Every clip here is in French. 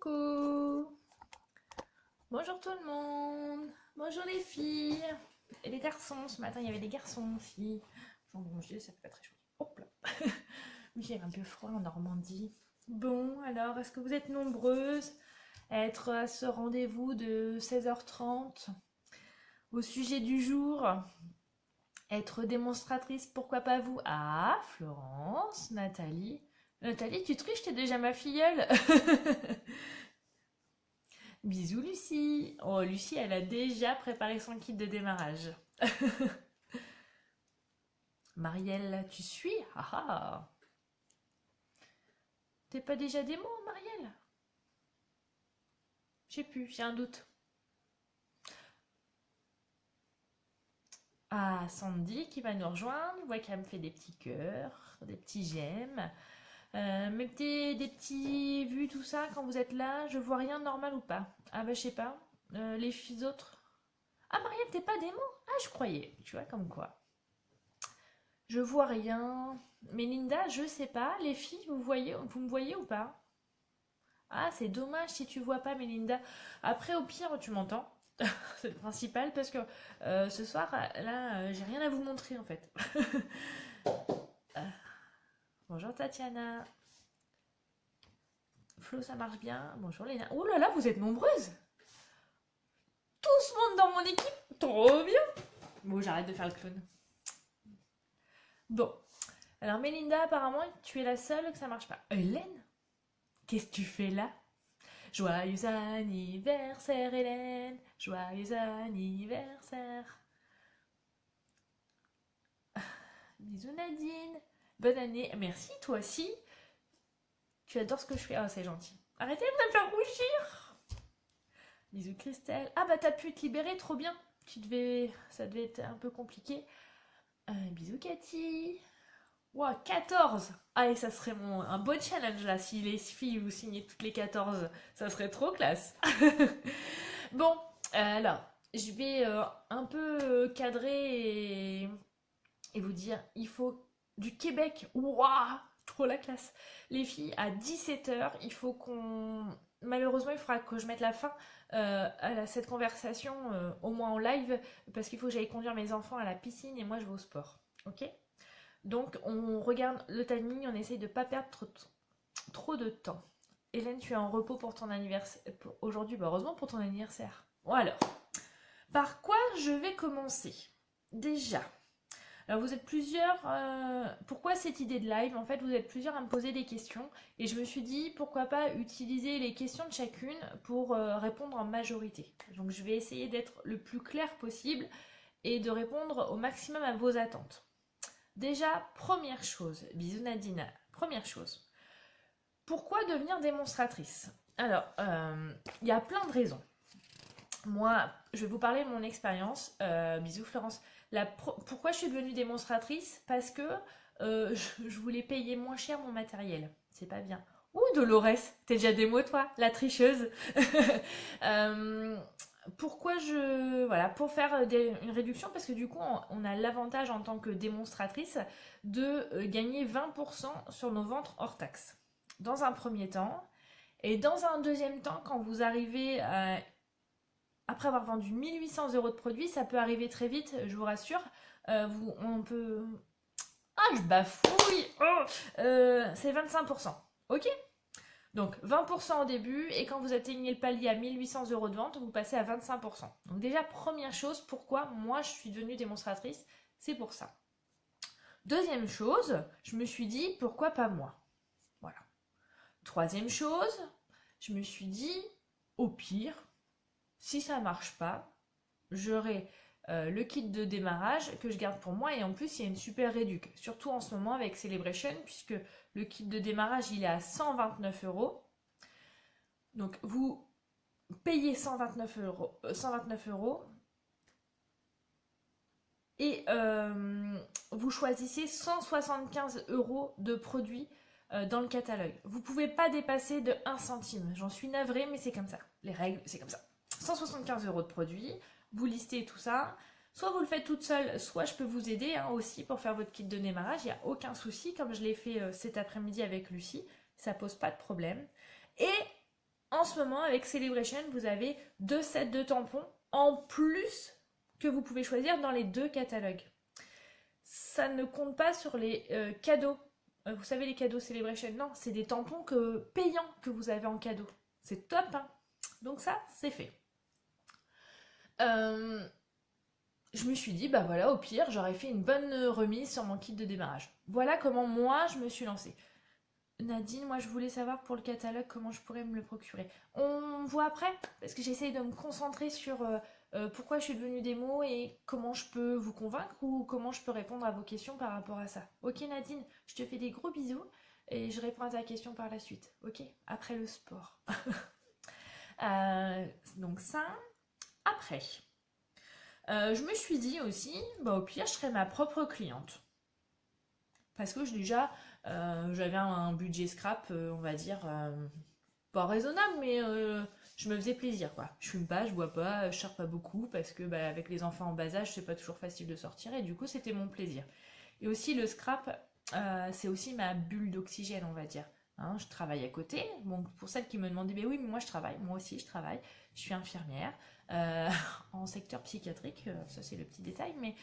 Coucou! Bonjour tout le monde! Bonjour les filles! Et les garçons, ce matin il y avait des garçons aussi. Bon, je dis, ça fait pas très chaud. Hop là! Oui, il y avait un peu froid en Normandie. Bon, alors, est-ce que vous êtes nombreuses à être à ce rendez-vous de 16h30 au sujet du jour? Être démonstratrice, pourquoi pas vous? Ah, Florence, Nathalie. Nathalie, tu triches, t'es déjà ma filleule! Bisous Lucie. Oh Lucie, elle a déjà préparé son kit de démarrage. Marielle, tu suis? Ah ah. T'es pas déjà démo, Marielle? Je sais plus, j'ai un doute. Ah, Sandy qui va nous rejoindre. Je vois qu'elle me fait des petits cœurs, des petits j'aime. Mettez des petits vues, tout ça, quand vous êtes là. Je vois rien de normal ou pas? Ah bah je sais pas. Les filles autres. Ah Marielle, t'es pas démo? Ah je croyais. Tu vois, comme quoi. Je vois rien. Mélinda, je sais pas. Les filles, vous me voyez ou pas? Ah, c'est dommage si tu vois pas Mélinda. Après, au pire, tu m'entends. C'est le principal parce que ce soir, là, j'ai rien à vous montrer en fait. Euh, bonjour Tatiana. Flo, ça marche bien. Bonjour Léna. Oh là là, vous êtes nombreuses. Tout ce monde dans mon équipe. Trop bien. Bon, j'arrête de faire le clown. Bon. Alors Mélinda, apparemment, tu es la seule que ça marche pas. Hélène, qu'est-ce que tu fais là? Joyeux anniversaire Hélène, joyeux anniversaire. Bisous Nadine, bonne année. Merci toi aussi. Tu adores ce que je fais. Oh c'est gentil. Arrêtez de me faire rougir. Bisous Christelle. Ah bah t'as pu te libérer, trop bien. Ça devait être un peu compliqué. Bisous Cathy. Wow, 14. Ah et ça serait un beau challenge là si les filles vous signez toutes les 14. Ça serait trop classe. Bon, alors, je vais un peu cadrer et vous dire, il faut du Québec. Waouh, trop la classe. Les filles, à 17h, il faut qu'on... Malheureusement, il faudra que je mette la fin cette conversation, au moins en live, parce qu'il faut que j'aille conduire mes enfants à la piscine et moi je vais au sport. Ok? Donc, on regarde le timing, on essaye de ne pas perdre trop de temps. Hélène, tu es en repos pour ton anniversaire. Aujourd'hui, bah heureusement pour ton anniversaire. Bon alors, par quoi je vais commencer? Déjà, alors vous êtes plusieurs. Pourquoi cette idée de live? En fait, vous êtes plusieurs à me poser des questions et je me suis dit pourquoi pas utiliser les questions de chacune pour répondre en majorité. Donc je vais essayer d'être le plus clair possible et de répondre au maximum à vos attentes. Déjà, première chose, bisous Nadine, première chose, pourquoi devenir démonstratrice? Alors, il y a plein de raisons. Moi, je vais vous parler de mon expérience. Bisous Florence. Pourquoi je suis devenue démonstratrice? Parce que je voulais payer moins cher mon matériel. C'est pas bien. Ouh, Dolores, t'es déjà démo toi, la tricheuse. Euh, pourquoi voilà, pour faire une réduction, parce que du coup, on a l'avantage en tant que démonstratrice de gagner 20% sur nos ventes hors taxe. Dans un premier temps. Et dans un deuxième temps, quand vous arrivez après avoir vendu 1 800 € de produits, ça peut arriver très vite, je vous rassure. On peut... Ah, je bafouille. C'est 25%. Ok? Donc 20% au début, et quand vous atteignez le palier à 1 800 € de vente, vous passez à 25%. Donc déjà, première chose, pourquoi moi je suis devenue démonstratrice, c'est pour ça. Deuxième chose, je me suis dit, pourquoi pas moi? Voilà. Troisième chose, je me suis dit, au pire, si ça marche pas, j'aurai le kit de démarrage que je garde pour moi, et en plus il y a une super réduc, surtout en ce moment avec Celebration, puisque le kit de démarrage il est à 129 €. Donc vous payez 129 € et vous choisissez 175 € de produits dans le catalogue. Vous ne pouvez pas dépasser de 1 centime. J'en suis navrée, mais c'est comme ça. Les règles, c'est comme ça. 175 € de produits, vous listez tout ça. Soit vous le faites toute seule, soit je peux vous aider aussi pour faire votre kit de démarrage. Il n'y a aucun souci, comme je l'ai fait cet après-midi avec Lucie. Ça pose pas de problème. Et en ce moment, avec Celebration, vous avez 2 sets de tampons en plus que vous pouvez choisir dans les 2 catalogues. Ça ne compte pas sur les cadeaux. Vous savez, les cadeaux Celebration, non, c'est des tampons payants que vous avez en cadeau. C'est top, hein. Donc ça, c'est fait. Je me suis dit, bah voilà, au pire, j'aurais fait une bonne remise sur mon kit de démarrage. Voilà comment moi, je me suis lancée. Nadine, moi je voulais savoir pour le catalogue comment je pourrais me le procurer. On voit après, parce que j'essaye de me concentrer sur pourquoi je suis devenue démo et comment je peux vous convaincre ou comment je peux répondre à vos questions par rapport à ça. Ok Nadine, je te fais des gros bisous et je réponds à ta question par la suite. Ok, après le sport. Donc ça, après. Je me suis dit aussi, bah au pire je serais ma propre cliente. Parce que déjà, j'avais un budget scrap, on va dire, pas raisonnable, mais je me faisais plaisir, quoi. Je fume pas, je bois pas, je sors pas beaucoup, parce que bah, avec les enfants en bas âge, c'est pas toujours facile de sortir, et du coup, c'était mon plaisir. Et aussi, le scrap, c'est aussi ma bulle d'oxygène, on va dire. Hein, je travaille à côté. Bon, pour celles qui me demandaient, mais oui, mais moi je travaille, moi aussi je travaille. Je suis infirmière euh, en secteur psychiatrique, ça c'est le petit détail, mais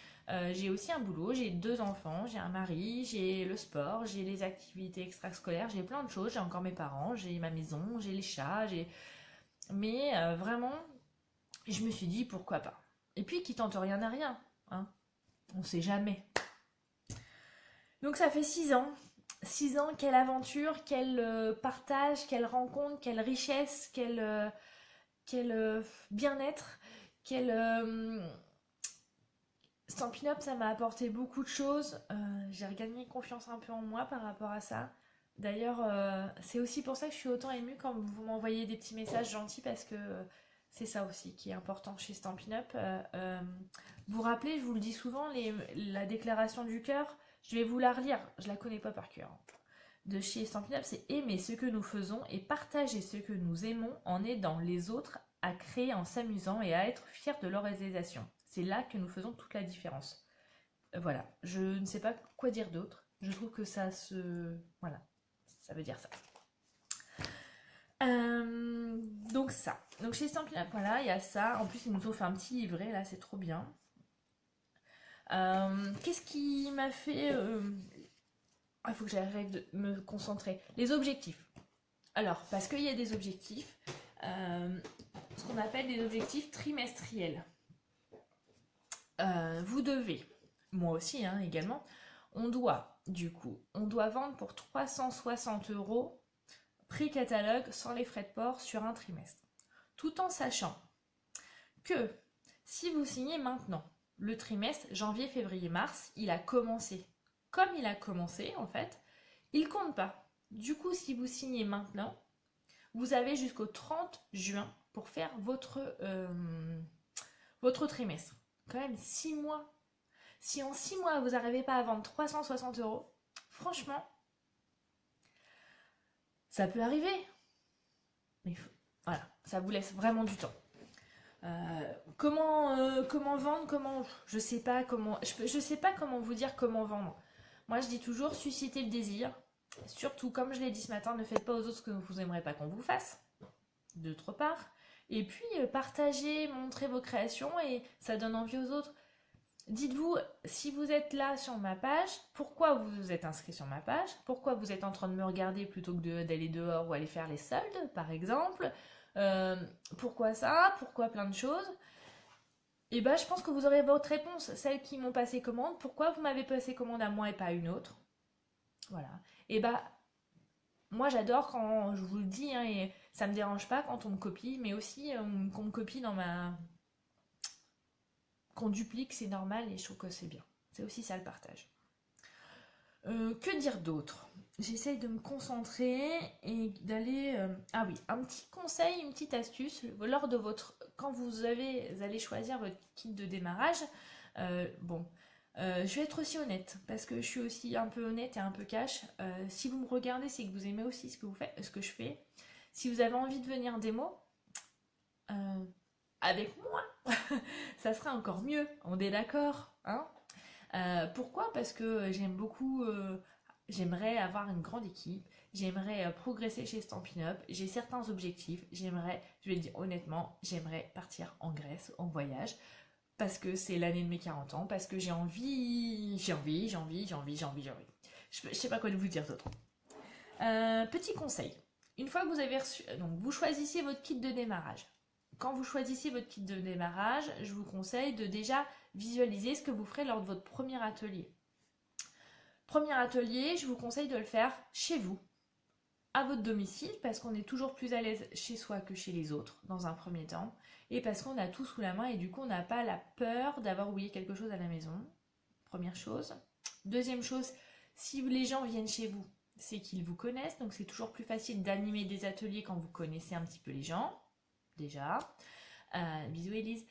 j'ai aussi un boulot, j'ai 2 enfants, j'ai un mari, j'ai le sport, j'ai les activités extrascolaires, j'ai plein de choses, j'ai encore mes parents, j'ai ma maison, j'ai les chats, mais vraiment, je me suis dit pourquoi pas. Et puis qui tente rien n'a rien, hein, on sait jamais. Donc ça fait 6 ans. 6 ans, quelle aventure, quel partage, quelle rencontre, quelle richesse, quel bien-être, quel Stampin' Up, ça m'a apporté beaucoup de choses. J'ai regagné confiance un peu en moi par rapport à ça. D'ailleurs, c'est aussi pour ça que je suis autant émue quand vous m'envoyez des petits messages gentils parce que c'est ça aussi qui est important chez Stampin' Up. Vous vous rappelez, je vous le dis souvent, la déclaration du cœur, je vais vous la relire, je la connais pas par cœur. De chez Stampin' Up, c'est aimer ce que nous faisons et partager ce que nous aimons en aidant les autres à créer en s'amusant et à être fiers de leur réalisation. C'est là que nous faisons toute la différence. Voilà, je ne sais pas quoi dire d'autre. Je trouve que ça se... Voilà, ça veut dire ça. Donc ça. Donc chez Stampin' Up, voilà, il y a ça. En plus, ils nous ont fait un petit livret, là, c'est trop bien. Qu'est-ce qui m'a fait... Il faut que j'arrête de me concentrer. Les objectifs. Alors, parce qu'il y a des objectifs, ce qu'on appelle des objectifs trimestriels. Vous devez, moi aussi hein, également, on doit vendre pour 360 € prix catalogue sans les frais de port sur un trimestre. Tout en sachant que si vous signez maintenant, le trimestre janvier, février, mars, il a commencé. Comme il a commencé, en fait, il compte pas. Du coup, si vous signez maintenant, vous avez jusqu'au 30 juin pour faire votre trimestre. Quand même 6 mois. Si en 6 mois, vous n'arrivez pas à vendre 360 €, franchement, ça peut arriver. Mais voilà, ça vous laisse vraiment du temps. Comment vendre, je sais pas comment, je sais pas comment vous dire comment vendre. Moi, je dis toujours susciter le désir. Surtout, comme je l'ai dit ce matin, ne faites pas aux autres ce que vous n'aimerez pas qu'on vous fasse. D'autre part. Et puis, partagez, montrez vos créations et ça donne envie aux autres. Dites-vous, si vous êtes là sur ma page, pourquoi vous vous êtes inscrit sur ma page? Pourquoi vous êtes en train de me regarder plutôt que d'aller dehors ou aller faire les soldes, par exemple? Pourquoi ça? Pourquoi plein de choses? Et ben, je pense que vous aurez votre réponse. Celles qui m'ont passé commande, pourquoi vous m'avez passé commande à moi et pas à une autre? Voilà. Et bah, moi j'adore quand, je vous le dis, hein, et ça me dérange pas quand on me copie, mais aussi qu'on me copie qu'on duplique, c'est normal et je trouve que c'est bien. C'est aussi ça le partage. Que dire d'autre? J'essaye de me concentrer et d'aller... Ah oui, un petit conseil, une petite astuce, lors de quand vous allez choisir votre kit de démarrage, je vais être aussi honnête, parce que je suis aussi un peu honnête et un peu cash. Si vous me regardez, c'est que vous aimez aussi ce que je fais. Si vous avez envie de venir démo, avec moi, ça sera encore mieux, on est d'accord, hein? Pourquoi? Parce que j'aimerais avoir une grande équipe, j'aimerais progresser chez Stampin' Up, j'ai certains objectifs, je vais le dire honnêtement, j'aimerais partir en Grèce, en voyage, parce que c'est l'année de mes 40 ans, parce que j'ai envie. Je sais pas quoi vous dire d'autre. Petit conseil, une fois que vous avez reçu, donc vous choisissez votre kit de démarrage. Quand vous choisissez votre kit de démarrage, je vous conseille de déjà visualiser ce que vous ferez lors de votre premier atelier. Premier atelier, je vous conseille de le faire chez vous, à votre domicile, parce qu'on est toujours plus à l'aise chez soi que chez les autres, dans un premier temps, et parce qu'on a tout sous la main, et du coup on n'a pas la peur d'avoir oublié quelque chose à la maison. Première chose. Deuxième chose, si les gens viennent chez vous, c'est qu'ils vous connaissent, donc c'est toujours plus facile d'animer des ateliers quand vous connaissez un petit peu les gens, déjà. Bisous Elise.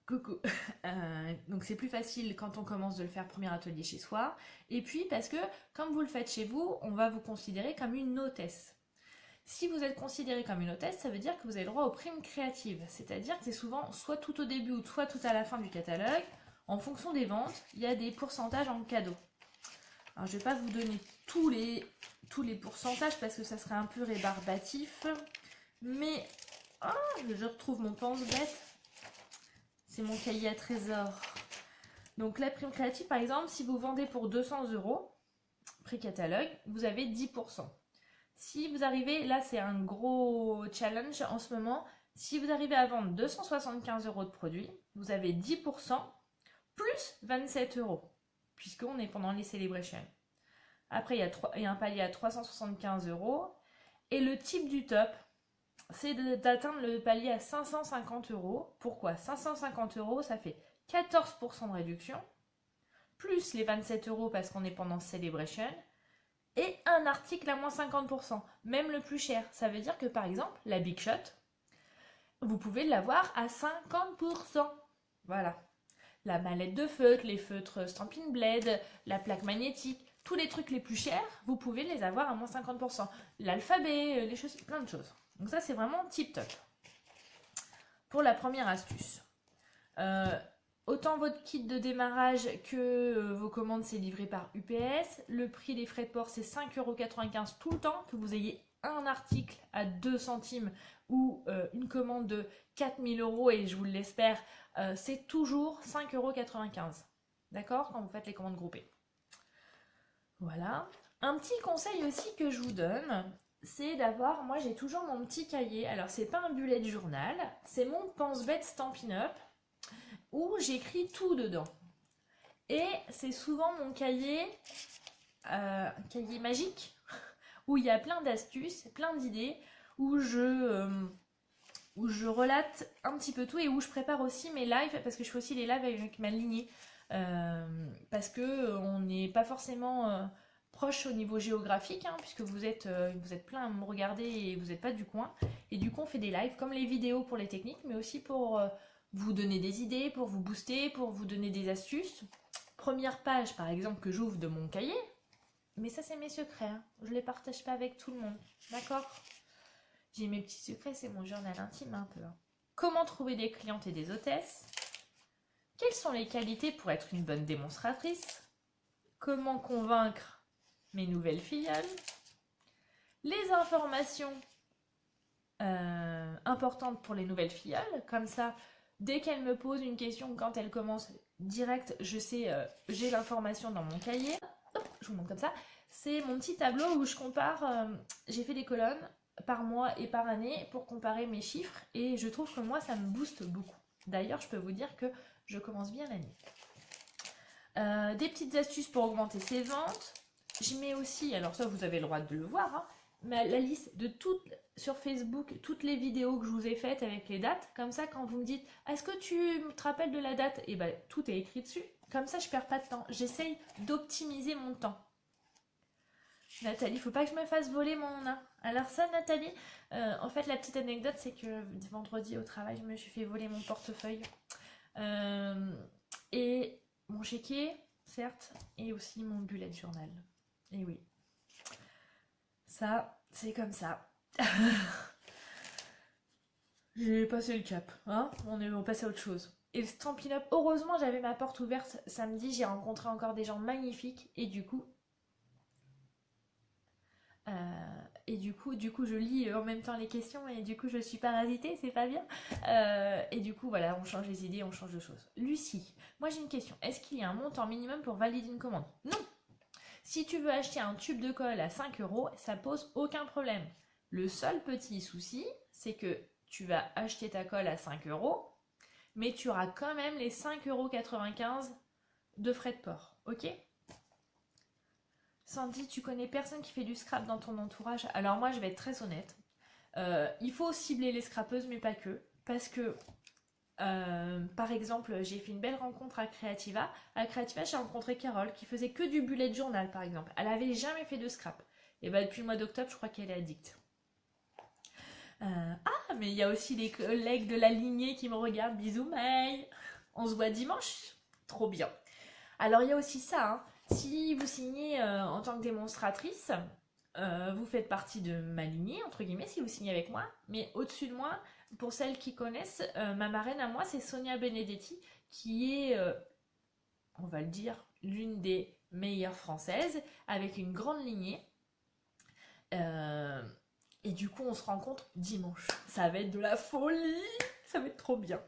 Coucou. Donc c'est plus facile quand on commence de le faire premier atelier chez soi. Et puis parce que comme vous le faites chez vous, on va vous considérer comme une hôtesse. Si vous êtes considéré comme une hôtesse, ça veut dire que vous avez le droit aux primes créatives. C'est-à-dire que c'est souvent soit tout au début ou soit tout à la fin du catalogue. En fonction des ventes, il y a des pourcentages en cadeau. Alors je ne vais pas vous donner tous les pourcentages parce que ça serait un peu rébarbatif. Mais je retrouve mon pense-bête. C'est mon cahier à trésor. Donc la prime créative, par exemple, si vous vendez pour 200 €, prix catalogue, vous avez 10%. Si vous arrivez, là c'est un gros challenge en ce moment, si vous arrivez à vendre 275 € de produits, vous avez 10% plus 27 €, puisqu'on est pendant les celebrations. Après, il y a un palier à 375 €. Et le type du top, c'est d'atteindre le palier à 550 €. Pourquoi 550 €, ça fait 14% de réduction, plus les 27 € parce qu'on est pendant Celebration, et un article à moins 50%, même le plus cher. Ça veut dire que par exemple, la Big Shot, vous pouvez l'avoir à 50%. Voilà. La mallette de feutre, les feutres Stampin' Blade, la plaque magnétique, tous les trucs les plus chers, vous pouvez les avoir à moins 50%. L'alphabet, les choses, plein de choses. Donc ça, c'est vraiment tip top. Pour la première astuce. Autant votre kit de démarrage que vos commandes, c'est livré par UPS. Le prix des frais de port, c'est 5,95 € tout le temps. Que vous ayez un article à 2 centimes ou une commande de 4000 € et je vous l'espère, c'est toujours 5,95 €. D'accord? Quand vous faites les commandes groupées. Voilà. Un petit conseil aussi que je vous donne, c'est d'avoir, moi j'ai toujours mon petit cahier, alors c'est pas un bullet journal, c'est mon pense-bête Stampin' Up, où j'écris tout dedans. Et c'est souvent mon cahier magique, où il y a plein d'astuces, plein d'idées, où je relate un petit peu tout et où je prépare aussi mes lives, parce que je fais aussi les lives avec ma lignée, parce que on n'est pas forcément proche au niveau géographique, hein, puisque vous êtes plein à me regarder et vous n'êtes pas du coin. Et du coup, on fait des lives comme les vidéos pour les techniques, mais aussi pour vous donner des idées, pour vous booster, pour vous donner des astuces. Première page, par exemple, que j'ouvre de mon cahier, mais ça, c'est mes secrets. Hein. Je ne les partage pas avec tout le monde. D'accord? J'ai mes petits secrets, c'est mon journal intime un peu. Hein. Comment trouver des clientes et des hôtesses? Quelles sont les qualités pour être une bonne démonstratrice? Comment convaincre mes nouvelles filleules? Les informations importantes pour les nouvelles filleules, comme ça, dès qu'elles me posent une question, quand elles commencent direct, je sais, j'ai l'information dans mon cahier. Hop, je vous montre comme ça. C'est mon petit tableau où je compare, j'ai fait des colonnes par mois et par année pour comparer mes chiffres et je trouve que moi, ça me booste beaucoup. D'ailleurs, je peux vous dire que je commence bien l'année. Des petites astuces pour augmenter ses ventes. Je mets aussi, alors ça vous avez le droit de le voir, hein, la liste de toutes, sur Facebook, toutes les vidéos que je vous ai faites avec les dates. Comme ça, quand vous me dites, est-ce que tu te rappelles de la date? Et ben tout est écrit dessus. Comme ça, je perds pas de temps. J'essaye d'optimiser mon temps. Nathalie, il faut pas que je me fasse voler mon nain. Alors ça, Nathalie, en fait, la petite anecdote, c'est que vendredi au travail, je me suis fait voler mon portefeuille. Et mon chéquier, certes, et aussi mon bullet journal. Et oui. Ça, c'est comme ça. J'ai passé le cap, hein. On est passé à autre chose. Et le Stampin' Up, heureusement, j'avais ma porte ouverte samedi. J'ai rencontré encore des gens magnifiques. Et du coup, Et du coup, je lis en même temps les questions et du coup, je suis parasitée, c'est pas bien. Et du coup, voilà, on change les idées, on change de choses. Lucie, moi j'ai une question. Est-ce qu'il y a un montant minimum pour valider une commande? Non. Si tu veux acheter un tube de colle à 5 euros, ça pose aucun problème. Le seul petit souci, c'est que tu vas acheter ta colle à 5 euros, mais tu auras quand même les 5,95 € de frais de port. Ok? Sandy, tu connais personne qui fait du scrap dans ton entourage? Alors moi, je vais être très honnête. Il faut cibler les scrapeuses, mais pas que. Parce que, par exemple, j'ai fait une belle rencontre à Creativa. À Creativa, j'ai rencontré Carole qui faisait que du bullet journal, par exemple. Elle avait jamais fait de scrap. Et bah depuis le mois d'octobre, je crois qu'elle est addicte. Ah, mais il y a aussi les collègues de la lignée qui me regardent. Bisous, May. On se voit dimanche. Trop bien. Alors il y a aussi ça, hein. Si vous signez en tant que démonstratrice, vous faites partie de ma lignée, entre guillemets, si vous signez avec moi. Mais au-dessus de moi, pour celles qui connaissent, ma marraine à moi, c'est Sonia Benedetti, qui est, on va le dire, l'une des meilleures françaises, avec une grande lignée. Et du coup, on se rencontre dimanche. Ça va être de la folie, ça va être trop bien.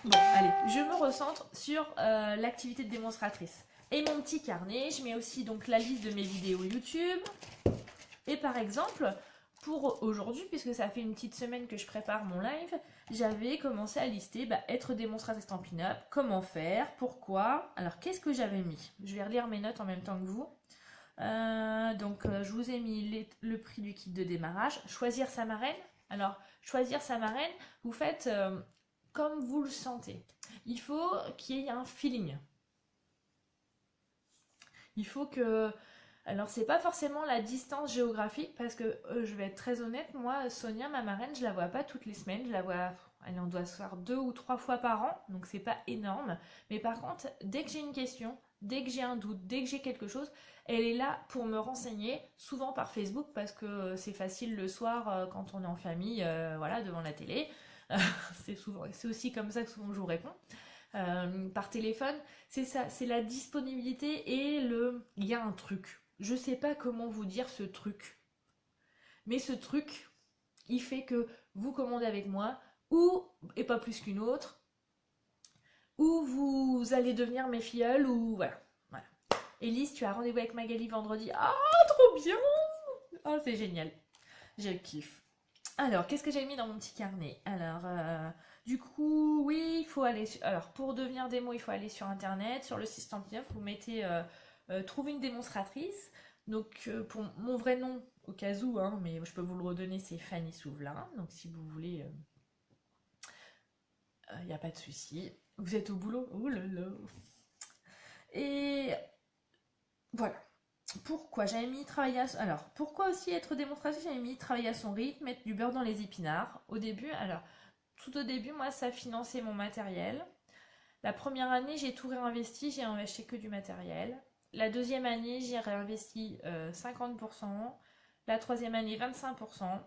Bon, allez, je me recentre sur l'activité de démonstratrice. Et mon petit carnet, je mets aussi donc la liste de mes vidéos YouTube. Et par exemple, pour aujourd'hui, puisque ça fait une petite semaine que je prépare mon live, j'avais commencé à lister être démonstratrice Stampin' Up, comment faire, pourquoi. Alors, qu'est-ce que j'avais mis? Je vais relire mes notes en même temps que vous. Je vous ai mis le prix du kit de démarrage. Choisir sa marraine. Alors, choisir sa marraine, vous faites comme vous le sentez. Il faut qu'il y ait un feeling. Il faut que... Alors, c'est pas forcément la distance géographique, parce que je vais être très honnête, moi, Sonia, ma marraine, je la vois pas toutes les semaines. Je la vois... Elle en doit se faire 2 ou 3 fois par an, donc c'est pas énorme. Mais par contre, dès que j'ai une question, dès que j'ai un doute, dès que j'ai quelque chose, elle est là pour me renseigner, souvent par Facebook, parce que c'est facile le soir quand on est en famille, voilà, devant la télé. C'est aussi comme ça que souvent je vous réponds. Par téléphone, c'est ça, c'est la disponibilité et il y a un truc. Je sais pas comment vous dire ce truc, mais ce truc, il fait que vous commandez avec moi, ou, et pas plus qu'une autre, ou vous allez devenir mes filleuls, ou voilà. Voilà. Élise, tu as rendez-vous avec Magali vendredi. Ah, trop bien! Oh, c'est génial. Je kiffe. Alors, qu'est-ce que j'ai mis dans mon petit carnet? Alors, du coup, oui, il faut aller... Alors, pour devenir démo, il faut aller sur Internet. Sur le site Stampin' Up, vous mettez trouver une démonstratrice. Donc, pour mon vrai nom, au cas où, hein, mais je peux vous le redonner, c'est Fanny Souvelin. Donc, si vous voulez, il n'y a pas de souci. Vous êtes au boulot? Oh là là! Et voilà. Pourquoi j'avais mis travailler à... Alors, pourquoi aussi être démonstratrice? J'avais mis travailler à son rythme, mettre du beurre dans les épinards. Au début, alors, tout au début, moi, ça finançait mon matériel. La première année, j'ai tout réinvesti, j'ai acheté que du matériel. La deuxième année, j'ai réinvesti 50%. La troisième année, 25%.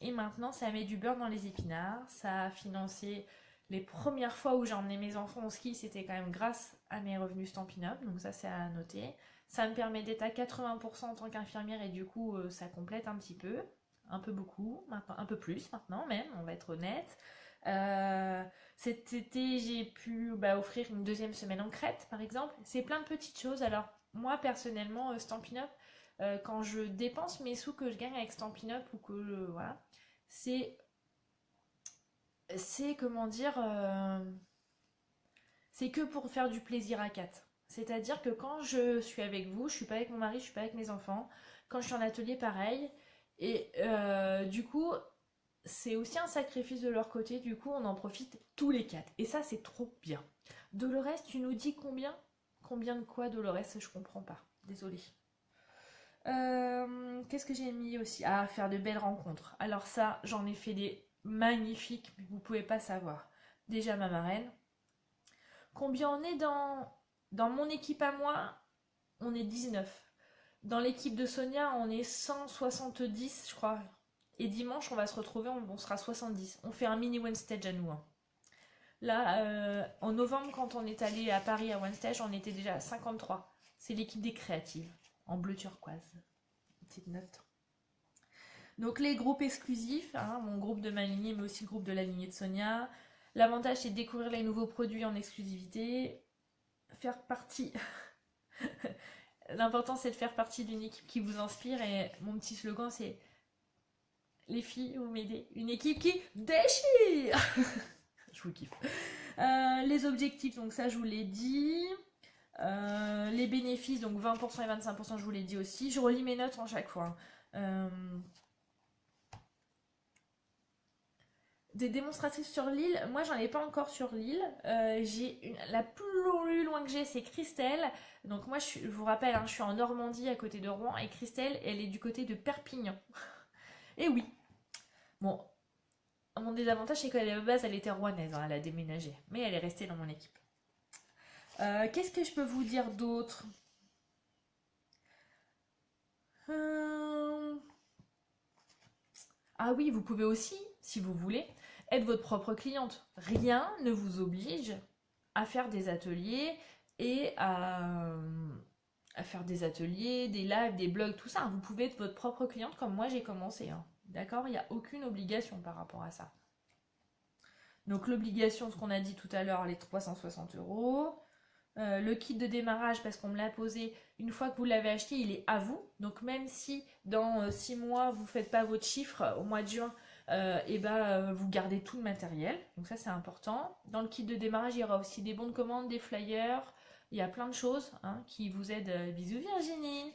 Et maintenant, ça met du beurre dans les épinards. Ça a financé les premières fois où j'ai emmené mes enfants au ski, c'était quand même grâce à mes revenus Stampin' Up. Donc ça, c'est à noter. Ça me permet d'être à 80% en tant qu'infirmière et du coup, ça complète un petit peu. Un peu beaucoup, maintenant, un peu plus maintenant même, on va être honnête. Cet été, j'ai pu offrir une deuxième semaine en Crète, par exemple. C'est plein de petites choses. Alors, moi, personnellement, Stampin' Up, quand je dépense mes sous que je gagne avec Stampin' Up ou que voilà, c'est comment dire, c'est que pour faire du plaisir à quatre. C'est-à-dire que quand je suis avec vous, je suis pas avec mon mari, je suis pas avec mes enfants. Quand je suis en atelier, pareil. Et du coup, c'est aussi un sacrifice de leur côté. Du coup, on en profite tous les quatre. Et ça, c'est trop bien. Dolores, tu nous dis combien? Combien de quoi, Dolores? Je comprends pas. Désolée. Qu'est-ce que j'ai mis aussi? Ah, faire de belles rencontres. Alors ça, j'en ai fait des magnifiques, mais vous pouvez pas savoir. Déjà ma marraine. Combien on est dans mon équipe à moi? On est 19. Dans l'équipe de Sonia, on est 170, je crois. Et dimanche, on va se retrouver, on sera 70. On fait un mini one stage à nous, hein. Là, en novembre, quand on est allé à Paris à one stage, on était déjà à 53. C'est l'équipe des créatives, en bleu turquoise. Petite note. Donc les groupes exclusifs, hein, mon groupe de ma lignée, mais aussi le groupe de la lignée de Sonia. L'avantage, c'est de découvrir les nouveaux produits en exclusivité. Faire partie... L'important, c'est de faire partie d'une équipe qui vous inspire. Et mon petit slogan, c'est les filles, vous m'aidez. Une équipe qui déchire. Je vous kiffe. Les objectifs, donc ça, je vous l'ai dit. Les bénéfices, donc 20% et 25%, je vous l'ai dit aussi. Je relis mes notes en chaque fois. Des démonstratrices sur l'île, moi j'en ai pas encore sur l'île. La plus loin que j'ai, c'est Christelle. Donc moi je vous rappelle, hein, je suis en Normandie à côté de Rouen et Christelle, elle est du côté de Perpignan. Et oui. Bon, mon désavantage c'est qu'à la base elle était rouennaise, hein, elle a déménagé, mais elle est restée dans mon équipe. Qu'est-ce que je peux vous dire d'autre? Ah oui, vous pouvez aussi, si vous voulez, être votre propre cliente. Rien ne vous oblige à faire des ateliers et à faire des ateliers, des lives, des blogs, tout ça. Vous pouvez être votre propre cliente comme moi j'ai commencé. Hein. D'accord? Il n'y a aucune obligation par rapport à ça. Donc l'obligation, ce qu'on a dit tout à l'heure, les 360 €. Le kit de démarrage, parce qu'on me l'a posé, une fois que vous l'avez acheté, il est à vous. Donc même si dans 6 mois, vous ne faites pas votre chiffre au mois de juin, vous gardez tout le matériel. Donc ça, c'est important. Dans le kit de démarrage, il y aura aussi des bons de commande, des flyers. Il y a plein de choses hein, qui vous aident. Bisous Virginie.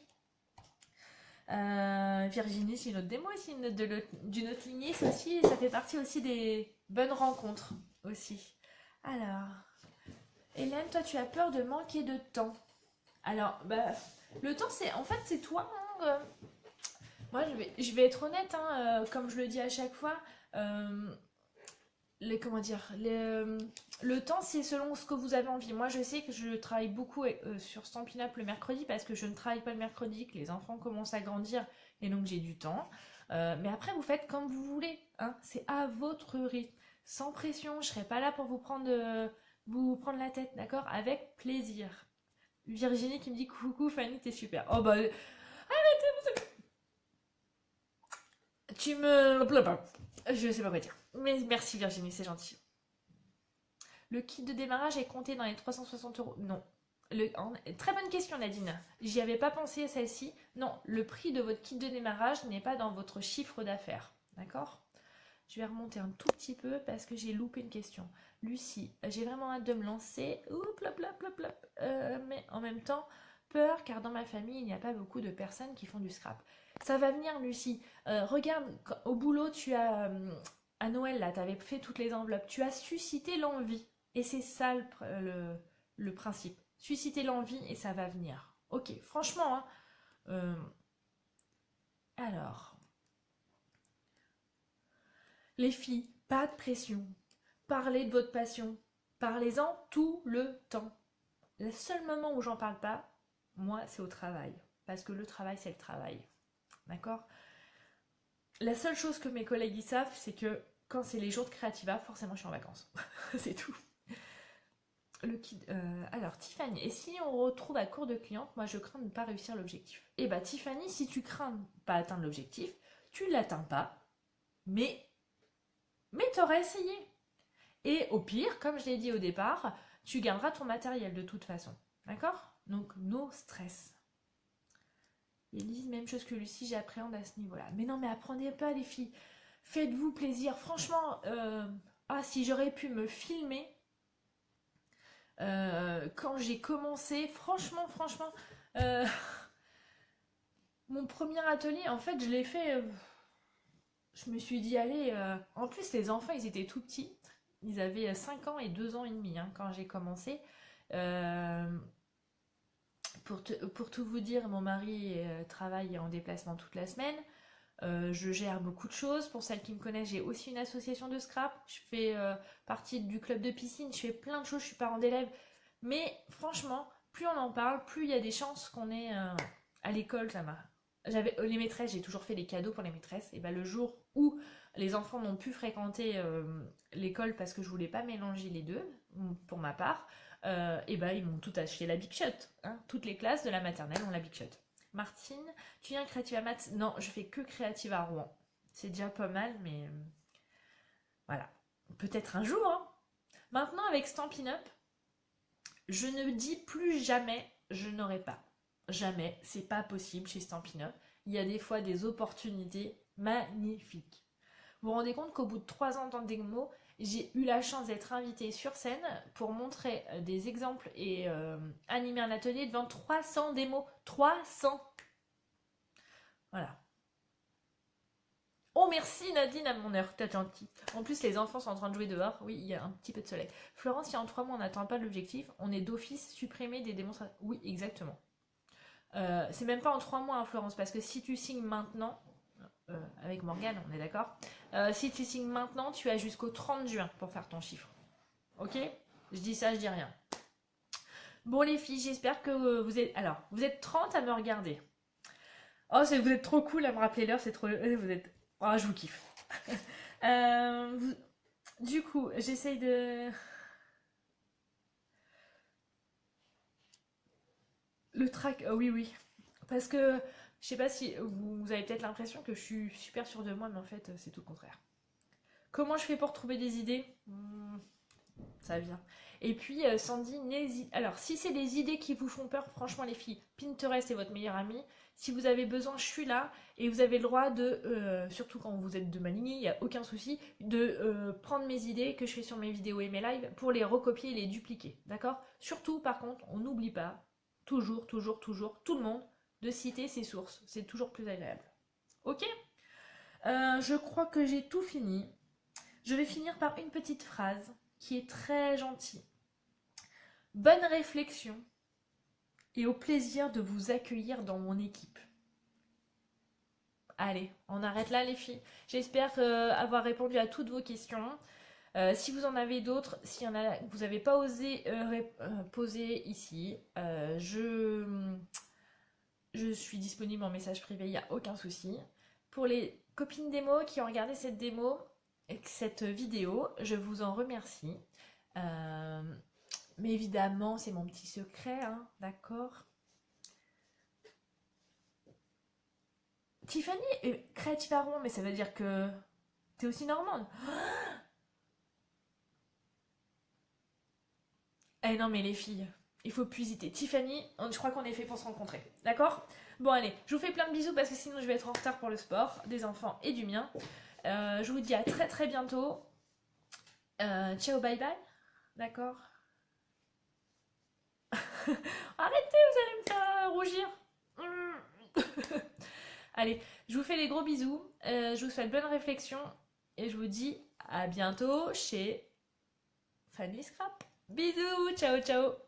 Virginie, c'est une autre démo aussi, d'une autre lignée. Ça fait partie aussi des bonnes rencontres aussi. Alors... Hélène, toi, tu as peur de manquer de temps. Alors, le temps, c'est toi. Hein, moi, je vais être honnête, hein, comme je le dis à chaque fois. Le temps, c'est selon ce que vous avez envie. Moi, je sais que je travaille beaucoup sur Stampin' Up le mercredi parce que je ne travaille pas le mercredi, que les enfants commencent à grandir et donc j'ai du temps. Mais après, vous faites comme vous voulez. Hein, c'est à votre rythme, sans pression. Je ne serai pas là pour vous prendre la tête, d'accord? Avec plaisir. Virginie qui me dit coucou Fanny, t'es super. Oh bah arrêtez, tu me... Je sais pas quoi dire. Mais merci Virginie, c'est gentil. Le kit de démarrage est compté dans les 360 €. Non. Très bonne question Nadine. J'y avais pas pensé à celle-ci. Non, le prix de votre kit de démarrage n'est pas dans votre chiffre d'affaires. D'accord? Je vais remonter un tout petit peu parce que j'ai loupé une question. Lucie, j'ai vraiment hâte de me lancer. Oups, plop, plop, plop, plop. Mais en même temps, peur car dans ma famille, il n'y a pas beaucoup de personnes qui font du scrap. Ça va venir, Lucie. Regarde, au boulot, à Noël, là, tu avais fait toutes les enveloppes. Tu as suscité l'envie. Et c'est ça le principe. Susciter l'envie et ça va venir. Ok, franchement, hein, alors, les filles, pas de pression. Parlez de votre passion. Parlez-en tout le temps. Le seul moment où j'en parle pas, moi, c'est au travail. Parce que le travail, c'est le travail. D'accord? La seule chose que mes collègues y savent, c'est que quand c'est les jours de Creativa, forcément, je suis en vacances. C'est tout. Alors, Tiffany, et si on retrouve à court de clientes, moi, je crains de ne pas réussir l'objectif. Eh bah, Tiffany, si tu crains de ne pas atteindre l'objectif, tu ne l'atteins pas, mais t'auras essayé. Et au pire, comme je l'ai dit au départ, tu garderas ton matériel de toute façon. D'accord? Donc, no stress. Élise, même chose que Lucie, j'appréhende à ce niveau-là. Mais non, mais apprenez pas les filles. Faites-vous plaisir. Franchement, si j'aurais pu me filmer quand j'ai commencé, franchement, mon premier atelier, en fait, je l'ai fait... je me suis dit, allez... En plus, les enfants, ils étaient tout petits. Ils avaient 5 ans et 2 ans et demi hein, quand j'ai commencé. Pour tout vous dire, mon mari travaille en déplacement toute la semaine. Je gère beaucoup de choses. Pour celles qui me connaissent, j'ai aussi une association de scrap. Je fais partie du club de piscine. Je fais plein de choses. Je suis parent d'élèves. Mais franchement, plus on en parle, plus il y a des chances qu'on ait à l'école. J'avais les maîtresses. J'ai toujours fait des cadeaux pour les maîtresses. Et ben le jour où les enfants n'ont pu fréquenter l'école parce que je voulais pas mélanger les deux, pour ma part, ils m'ont tout acheté la Big Shot. Hein. Toutes les classes de la maternelle ont la Big Shot. Martine, tu viens Creative à Maths? Non, je fais que Creative à Rouen. C'est déjà pas mal, mais voilà. Peut-être un jour, hein. Maintenant, avec Stampin' Up, je ne dis plus jamais je n'aurai pas. Jamais, c'est pas possible chez Stampin' Up. Il y a des fois des opportunités magnifiques. Vous vous rendez compte qu'au bout de 3 ans dans le démo, j'ai eu la chance d'être invitée sur scène pour montrer des exemples et animer un atelier devant 300 démos. 300. Voilà. Oh merci Nadine à mon heure, t'es gentille. En plus les enfants sont en train de jouer dehors, oui il y a un petit peu de soleil. Florence, si en 3 mois on n'atteint pas l'objectif, on est d'office supprimé des démonstrations. Oui exactement. C'est même pas en 3 mois hein, Florence, parce que si tu signes maintenant, avec Morgane on est d'accord, si tu signes maintenant tu as jusqu'au 30 juin pour faire ton chiffre. Ok. Je dis ça, je dis rien. Bon les filles, j'espère que vous êtes... Alors, vous êtes 30 à me regarder. Oh, vous êtes trop cool à me rappeler l'heure, c'est trop... Vous êtes... Oh, je vous kiffe. Du coup, j'essaye de... Le track... oui, oui. Parce que, je sais pas si vous avez peut-être l'impression que je suis super sûre de moi, mais en fait, c'est tout le contraire. Comment je fais pour trouver des idées? Ça vient. Et puis, Sandy, n'hésite... Alors, si c'est des idées qui vous font peur, franchement, les filles, Pinterest est votre meilleur ami. Si vous avez besoin, je suis là. Et vous avez le droit de, surtout quand vous êtes de ma lignée, il n'y a aucun souci, de prendre mes idées que je fais sur mes vidéos et mes lives pour les recopier et les dupliquer. D'accord? Surtout, par contre, on n'oublie pas, toujours, toujours, toujours, tout le monde, de citer ses sources. C'est toujours plus agréable. Ok? Je crois que j'ai tout fini. Je vais finir par une petite phrase qui est très gentille. Bonne réflexion et au plaisir de vous accueillir dans mon équipe. Allez, on arrête là les filles. J'espère avoir répondu à toutes vos questions. Si vous en avez d'autres, s'il y en a que vous n'avez pas osé poser ici, je suis disponible en message privé, il n'y a aucun souci. Pour les copines démo qui ont regardé cette démo, cette vidéo, je vous en remercie. Mais évidemment, c'est mon petit secret, hein, d'accord? Tiffany est créative à Rouen, mais ça veut dire que t'es aussi normande. Eh non, mais les filles, il faut plus hésiter. Tiffany, je crois qu'on est fait pour se rencontrer, d'accord? Bon, allez, je vous fais plein de bisous parce que sinon je vais être en retard pour le sport, des enfants et du mien. Je vous dis à très très bientôt. Ciao, bye bye, d'accord? Arrêtez, vous allez me faire rougir. Allez, je vous fais des gros bisous. Je vous souhaite bonne réflexion. Et je vous dis à bientôt chez Fanny Scrap. Bisous, ciao ciao.